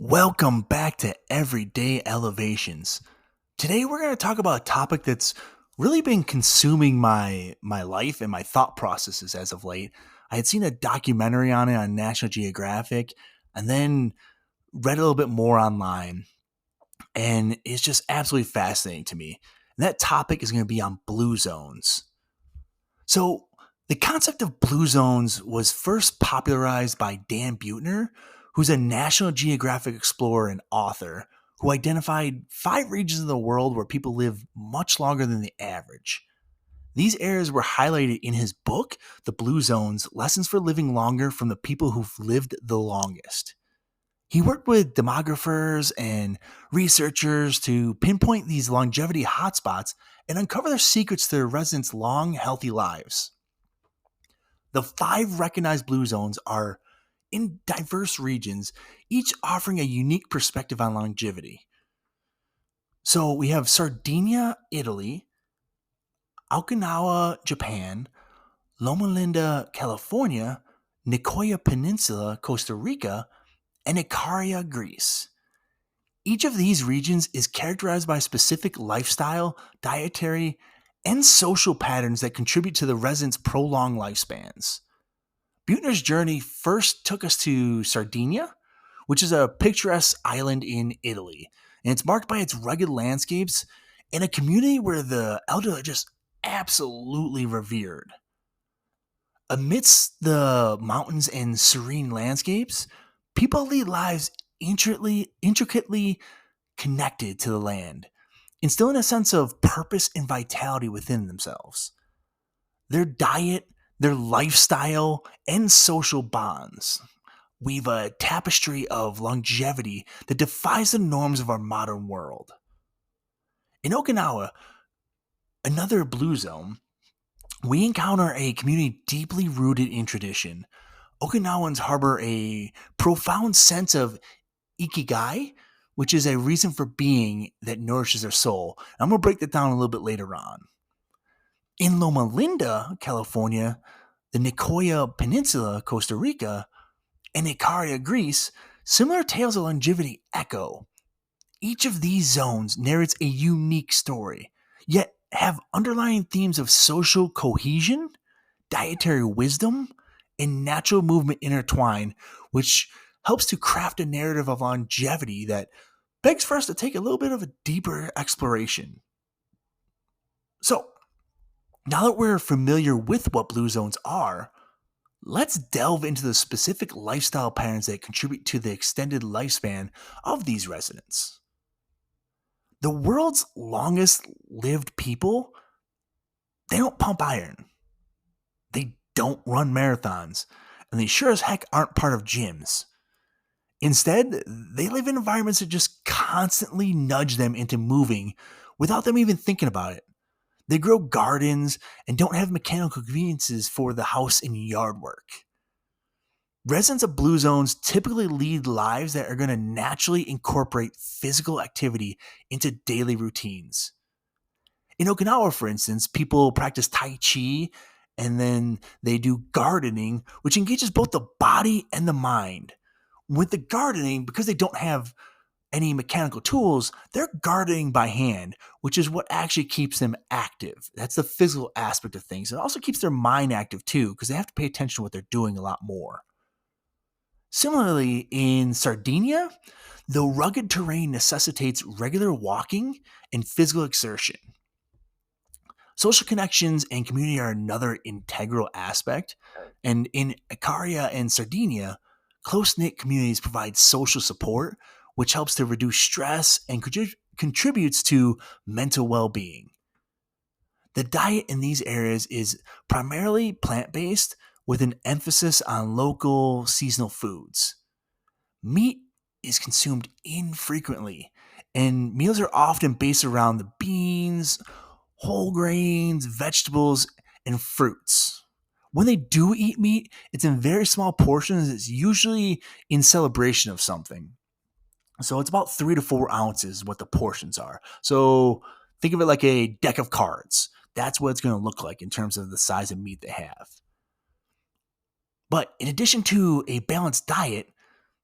Welcome back to Everyday Elevations. Today we're going to talk about a topic that's really been consuming my life and my thought processes as of late. I had seen a documentary on it on National Geographic and then read a little bit more online, and it's just absolutely fascinating to me. And that topic is going to be on blue zones. So, the concept of blue zones was first popularized by Dan Buettner, who's a National Geographic explorer and author who identified 5 regions of the world where people live much longer than the average. These areas were highlighted in his book, The Blue Zones Lessons for Living Longer from the People Who've Lived the Longest. He worked with demographers and researchers to pinpoint these longevity hotspots and uncover their secrets to their residents' long, healthy lives. The 5 recognized blue zones are in diverse regions, each offering a unique perspective on longevity. So we have Sardinia, Italy, Okinawa, Japan, Loma Linda, California, Nicoya Peninsula, Costa Rica, and Ikaria, Greece. Each of these regions is characterized by specific lifestyle, dietary, and social patterns that contribute to the residents' prolonged lifespans. Buettner's journey first took us to Sardinia, which is a picturesque island in Italy, and it's marked by its rugged landscapes and a community where the elderly are just absolutely revered. Amidst the mountains and serene landscapes, people lead lives intricately connected to the land, instilling a sense of purpose and vitality within themselves. Their diet, their lifestyle, and social bonds weave a tapestry of longevity that defies the norms of our modern world. In Okinawa, another blue zone, we encounter a community deeply rooted in tradition. Okinawans harbor a profound sense of ikigai, which is a reason for being that nourishes their soul. I'm going to break that down a little bit later on. In Loma Linda, California, the Nicoya Peninsula, Costa Rica, and Ikaria, Greece, similar tales of longevity echo. Each of these zones narrates a unique story, yet have underlying themes of social cohesion, dietary wisdom, and natural movement intertwined, which helps to craft a narrative of longevity that begs for us to take a little bit of a deeper exploration. So, now that we're familiar with what blue zones are, let's delve into the specific lifestyle patterns that contribute to the extended lifespan of these residents. The world's longest lived people, they don't pump iron. They don't run marathons. And they sure as heck aren't part of gyms. Instead, they live in environments that just constantly nudge them into moving without them even thinking about it. They grow gardens and don't have mechanical conveniences for the house and yard work. Residents of blue zones typically lead lives that are going to naturally incorporate physical activity into daily routines. In Okinawa, for instance, people practice Tai Chi and then they do gardening, which engages both the body and the mind. With the gardening, because they don't have any mechanical tools, they're gardening by hand, which is what actually keeps them active. That's the physical aspect of things. It also keeps their mind active too, because they have to pay attention to what they're doing a lot more. Similarly, in Sardinia, the rugged terrain necessitates regular walking and physical exertion. Social connections and community are another integral aspect, and in Ikaria and Sardinia, close-knit communities provide social support, which helps to reduce stress and contributes to mental well-being. The diet in these areas is primarily plant-based with an emphasis on local seasonal foods. Meat is consumed infrequently, and meals are often based around the beans, whole grains, vegetables, and fruits. When they do eat meat, it's in very small portions. It's usually in celebration of something. So it's about 3 to 4 ounces what the portions are. So think of it like a deck of cards. That's what it's going to look like in terms of the size of meat they have. But in addition to a balanced diet,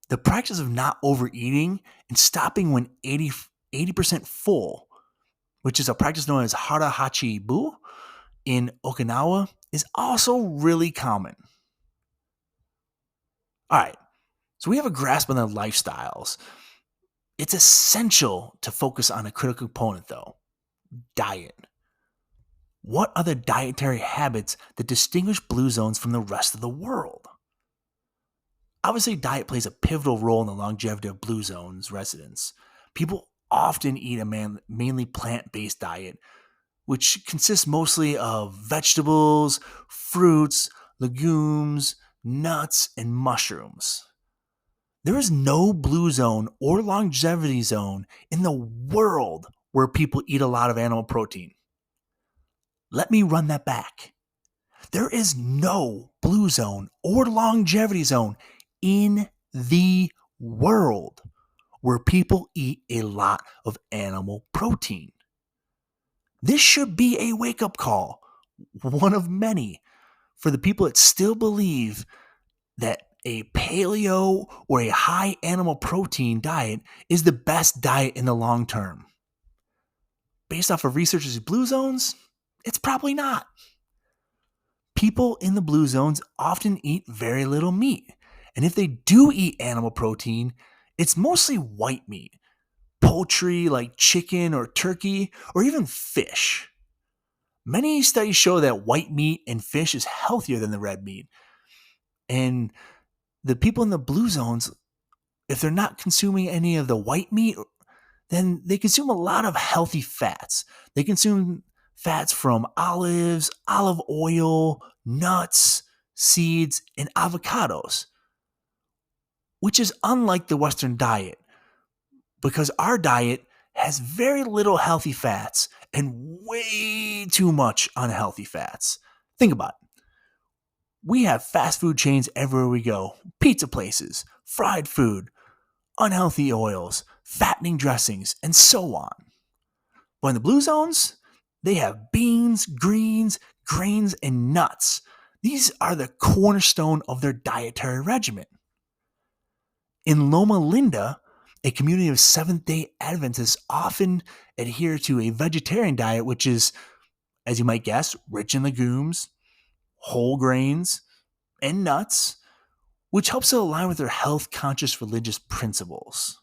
The practice of not overeating and stopping when 80% full, which is a practice known as hara hachi bu in Okinawa, is also really common. All right, so we have a grasp on the lifestyles. It's essential to focus on a critical component, though: diet. What are the dietary habits that distinguish blue zones from the rest of the world? Obviously, diet plays a pivotal role in the longevity of blue zones residents. People often eat a mainly plant-based diet, which consists mostly of vegetables, fruits, legumes, nuts, and mushrooms. There is no blue zone or longevity zone in the world where people eat a lot of animal protein. Let me run that back. There is no blue zone or longevity zone in the world where people eat a lot of animal protein. This should be a wake-up call, one of many, for the people that still believe that a paleo or a high animal protein diet is the best diet in the long term. Based off of researchers' blue zones, it's probably not. People in the blue zones often eat very little meat, and if they do eat animal protein, it's mostly white meat, poultry like chicken or turkey, or even fish. Many studies show that white meat and fish is healthier than the red meat. And the people in the blue zones, if they're not consuming any of the white meat, then they consume a lot of healthy fats. They consume fats from olives, olive oil, nuts, seeds, and avocados, which is unlike the Western diet, because our diet has very little healthy fats and way too much unhealthy fats. Think about it. We have fast food chains everywhere we go: pizza places, fried food, unhealthy oils, fattening dressings, and so on. But in the blue zones, they have beans, greens, grains, and nuts. These are the cornerstone of their dietary regimen. In Loma Linda, a community of Seventh-day Adventists often adhere to a vegetarian diet, which is, as you might guess, rich in legumes, whole grains, and nuts, which helps to align with their health-conscious religious principles.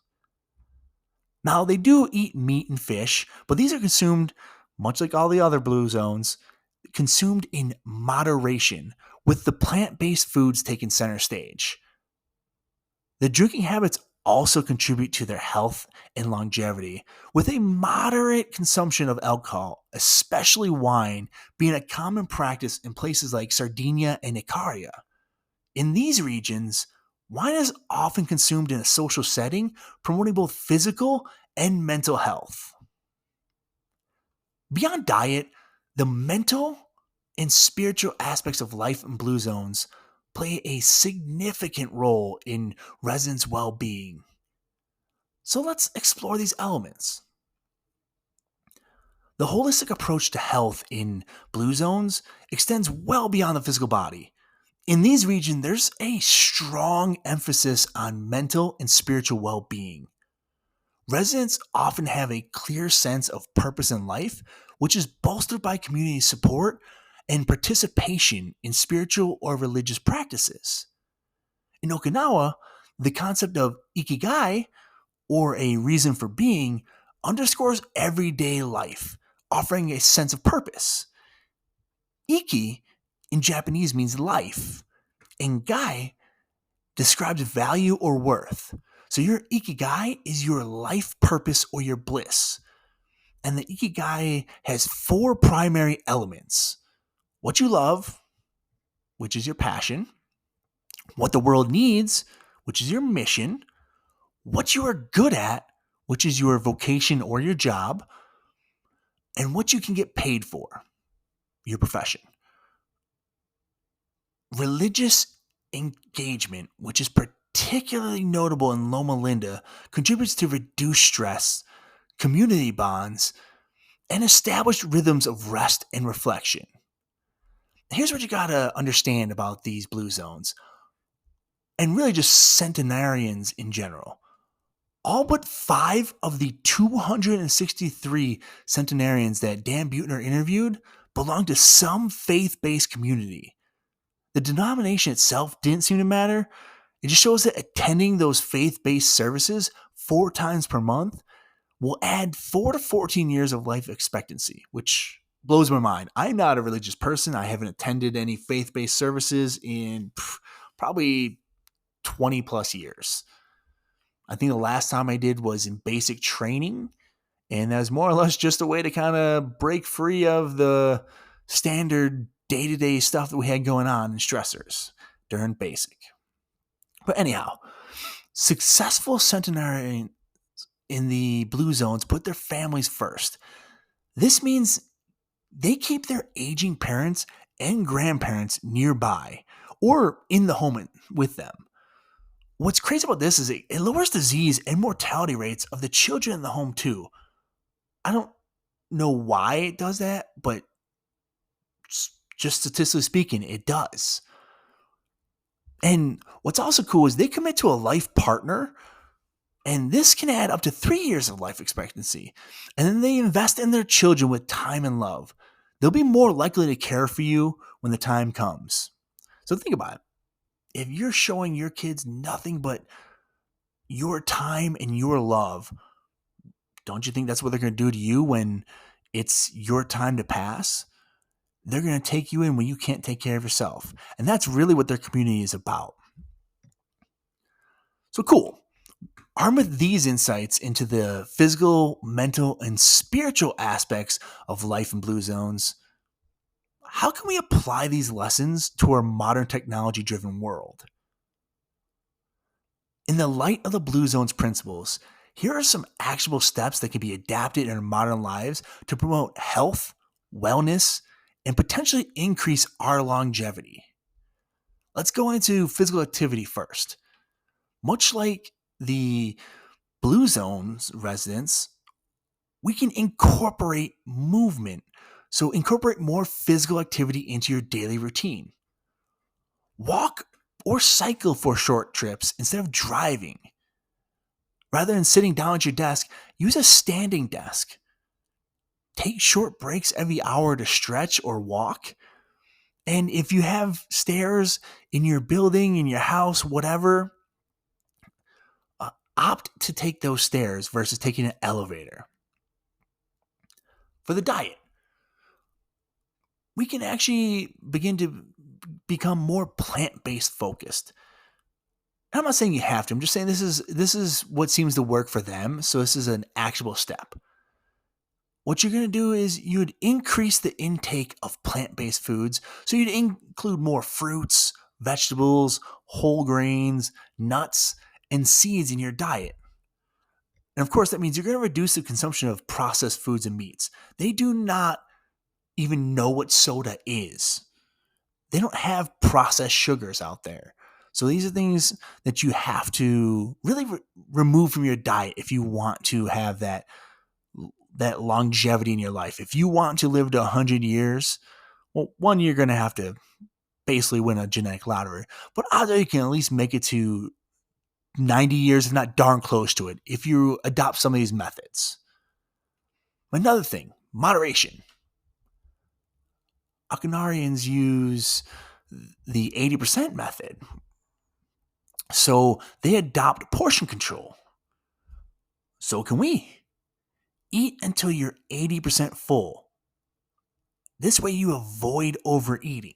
Now, they do eat meat and fish, but these are consumed, much like all the other blue zones, consumed in moderation, with the plant-based foods taking center stage. The drinking habits also contribute to their health and longevity, with a moderate consumption of alcohol, especially wine, being a common practice in places like Sardinia and Ikaria. In these regions, wine is often consumed in a social setting, promoting both physical and mental health. Beyond diet, the mental and spiritual aspects of life in blue zones play a significant role in residents' well-being. So let's explore these elements. The holistic approach to health in blue zones extends well beyond the physical body. In these regions, there's a strong emphasis on mental and spiritual well-being. Residents often have a clear sense of purpose in life, which is bolstered by community support and participation in spiritual or religious practices. In Okinawa, the concept of ikigai, or a reason for being, underscores everyday life, offering a sense of purpose. Iki in Japanese means life, and gai describes value or worth. So your ikigai is your life purpose or your bliss. And the ikigai has 4 primary elements: what you love, which is your passion; what the world needs, which is your mission; what you are good at, which is your vocation or your job; and what you can get paid for, your profession. Religious engagement, which is particularly notable in Loma Linda, contributes to reduced stress, community bonds, and established rhythms of rest and reflection. Here's what you gotta understand about these blue zones. and really just centenarians in general. All but 5 of the 263 centenarians that Dan Buettner interviewed belonged to some faith-based community. The denomination itself didn't seem to matter. It just shows that attending those faith-based services 4 times per month will add 4 to 14 years of life expectancy, which blows my mind. I'm not a religious person. I haven't attended any faith-based services in probably 20 plus years. I think the last time I did was in basic training, and that was more or less just a way to kind of break free of the standard day-to-day stuff that we had going on and stressors during basic. But anyhow, successful centenarians in the blue zones put their families first. This means they keep their aging parents and grandparents nearby or in the home with them. What's crazy about this is it lowers disease and mortality rates of the children in the home too. I don't know why it does that, but just statistically speaking, it does. And what's also cool is they commit to a life partner, and this can add up to 3 years of life expectancy. And then they invest in their children with time and love. They'll be more likely to care for you when the time comes. So think about it. If you're showing your kids nothing but your time and your love, don't you think that's what they're going to do to you when it's your time to pass? They're going to take you in when you can't take care of yourself. And that's really what their community is about. So cool. Armed with these insights into the physical, mental, and spiritual aspects of life in blue zones, how can we apply these lessons to our modern technology-driven world? In the light of the blue zones principles, here are some actionable steps that can be adapted in our modern lives to promote health, wellness, and potentially increase our longevity. Let's go into physical activity first. Much like the blue zones residents, we can incorporate movement. So incorporate more physical activity into your daily routine. Walk or cycle for short trips instead of driving. Rather than sitting down at your desk, use a standing desk. Take short breaks every hour to stretch or walk. And if you have stairs in your building, in your house, whatever, opt to take those stairs versus taking an elevator. For the diet, we can actually begin to become more plant-based focused. And I'm not saying you have to. I'm just saying this is what seems to work for them. So this is an actionable step. What you're going to do is you'd increase the intake of plant-based foods. So you'd include more fruits, vegetables, whole grains, nuts, and seeds in your diet. And of course, that means you're going to reduce the consumption of processed foods and meats. They do not even know what soda is. They don't have processed sugars out there. So these are things that you have to really remove from your diet if you want to have that longevity in your life. If you want to live to 100 years, well, one, you're going to have to basically win a genetic lottery. But either you can at least make it to 90 years, if not darn close to it, if you adopt some of these methods. Another thing, moderation. Okinawans use the 80% method. So they adopt portion control. So can we. Eat until you're 80% full. This way you avoid overeating.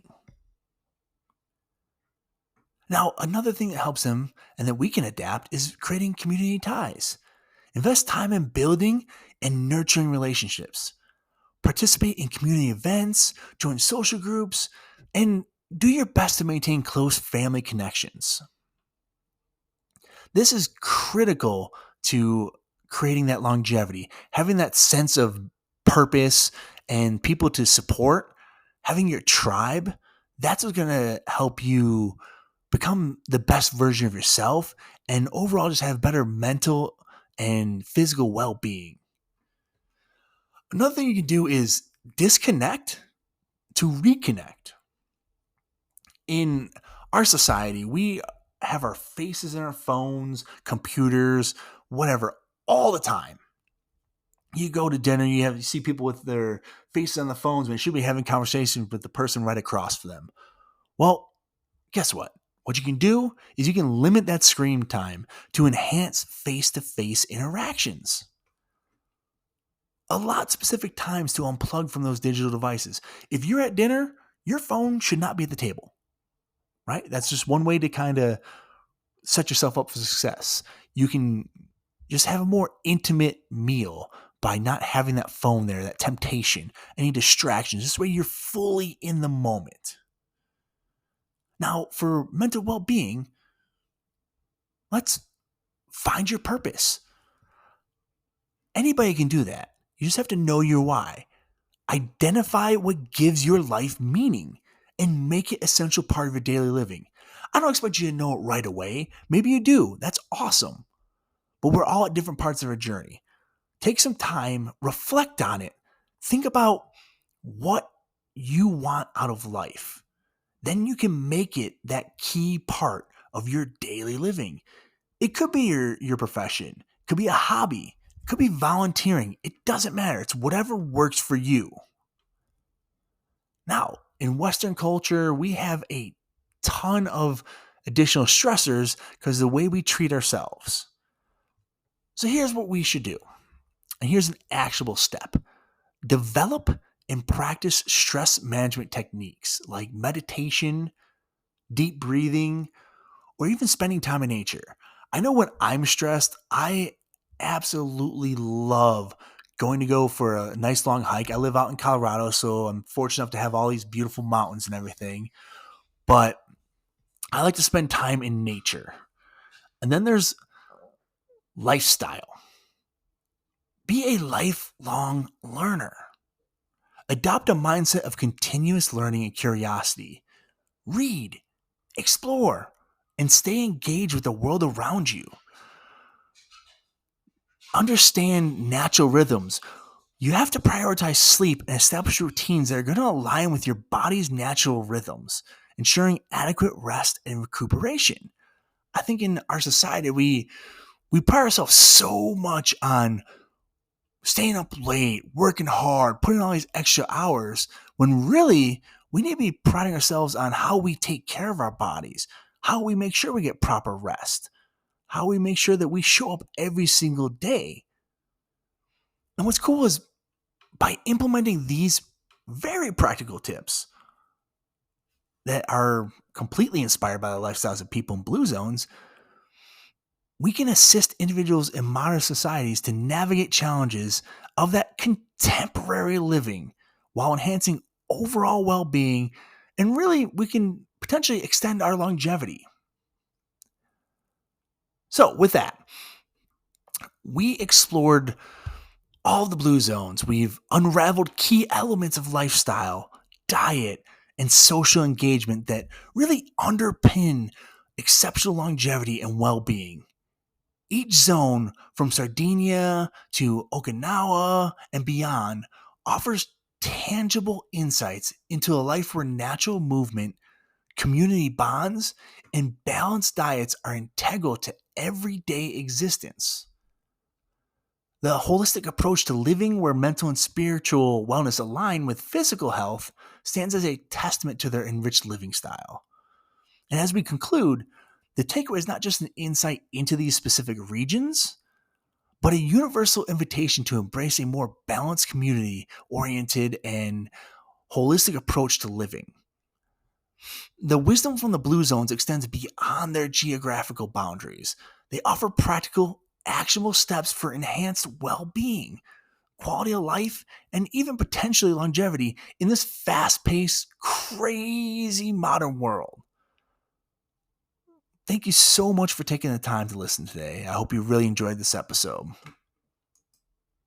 Now, another thing that helps them and that we can adapt is creating community ties. Invest time in building and nurturing relationships. Participate in community events, join social groups, and do your best to maintain close family connections. This is critical to creating that longevity, having that sense of purpose and people to support, having your tribe. That's what's going to help you become the best version of yourself and overall just have better mental and physical well-being. Another thing you can do is disconnect to reconnect. In our society, we have our faces in our phones, computers, whatever, all the time. You go to dinner, you see people with their faces on the phones, when they should be having conversations with the person right across from them. Well, guess what? What you can do is you can limit that screen time to enhance face-to-face interactions. Allot specific times to unplug from those digital devices. If you're at dinner, your phone should not be at the table, right? That's just one way to kind of set yourself up for success. You can just have a more intimate meal by not having that phone there, that temptation, any distractions. This way you're fully in the moment. Now, for mental well-being, let's find your purpose. Anybody can do that. You just have to know your why. Identify what gives your life meaning and make it an essential part of your daily living. I don't expect you to know it right away. Maybe you do. That's awesome. But we're all at different parts of our journey. Take some time, reflect on it. Think about what you want out of life. Then you can make it that key part of your daily living. It could be your profession. It could be a hobby. It could be volunteering. It doesn't matter. It's whatever works for you. Now, in Western culture, we have a ton of additional stressors because of the way we treat ourselves. So here's what we should do. And here's an actionable step. Develop and practice stress management techniques like meditation, deep breathing, or even spending time in nature. I know when I'm stressed, I absolutely love go for a nice long hike. I live out in Colorado, so I'm fortunate enough to have all these beautiful mountains and everything. But I like to spend time in nature. And then there's lifestyle. Be a lifelong learner. Adopt a mindset of continuous learning and curiosity. Read, explore, and stay engaged with the world around you. Understand natural rhythms. You have to prioritize sleep and establish routines that are going to align with your body's natural rhythms, ensuring adequate rest and recuperation. I think in our society, we pride ourselves so much on staying up late, working hard, putting all these extra hours, when really we need to be priding ourselves on how we take care of our bodies, how we make sure we get proper rest, how we make sure that we show up every single day. And what's cool is by implementing these very practical tips that are completely inspired by the lifestyles of people in blue zones, we can assist individuals in modern societies to navigate challenges of that contemporary living while enhancing overall well-being, and really we can potentially extend our longevity. So with that, we explored all the blue zones. We've unraveled key elements of lifestyle, diet, and social engagement that really underpin exceptional longevity and well-being. Each zone, from Sardinia to Okinawa and beyond, offers tangible insights into a life where natural movement, community bonds, and balanced diets are integral to everyday existence. The holistic approach to living, where mental and spiritual wellness align with physical health, stands as a testament to their enriched living style. And as we conclude, the takeaway is not just an insight into these specific regions, but a universal invitation to embrace a more balanced, community-oriented, and holistic approach to living. The wisdom from the blue zones extends beyond their geographical boundaries. They offer practical, actionable steps for enhanced well-being, quality of life, and even potentially longevity in this fast-paced, crazy modern world. Thank you so much for taking the time to listen today. I hope you really enjoyed this episode.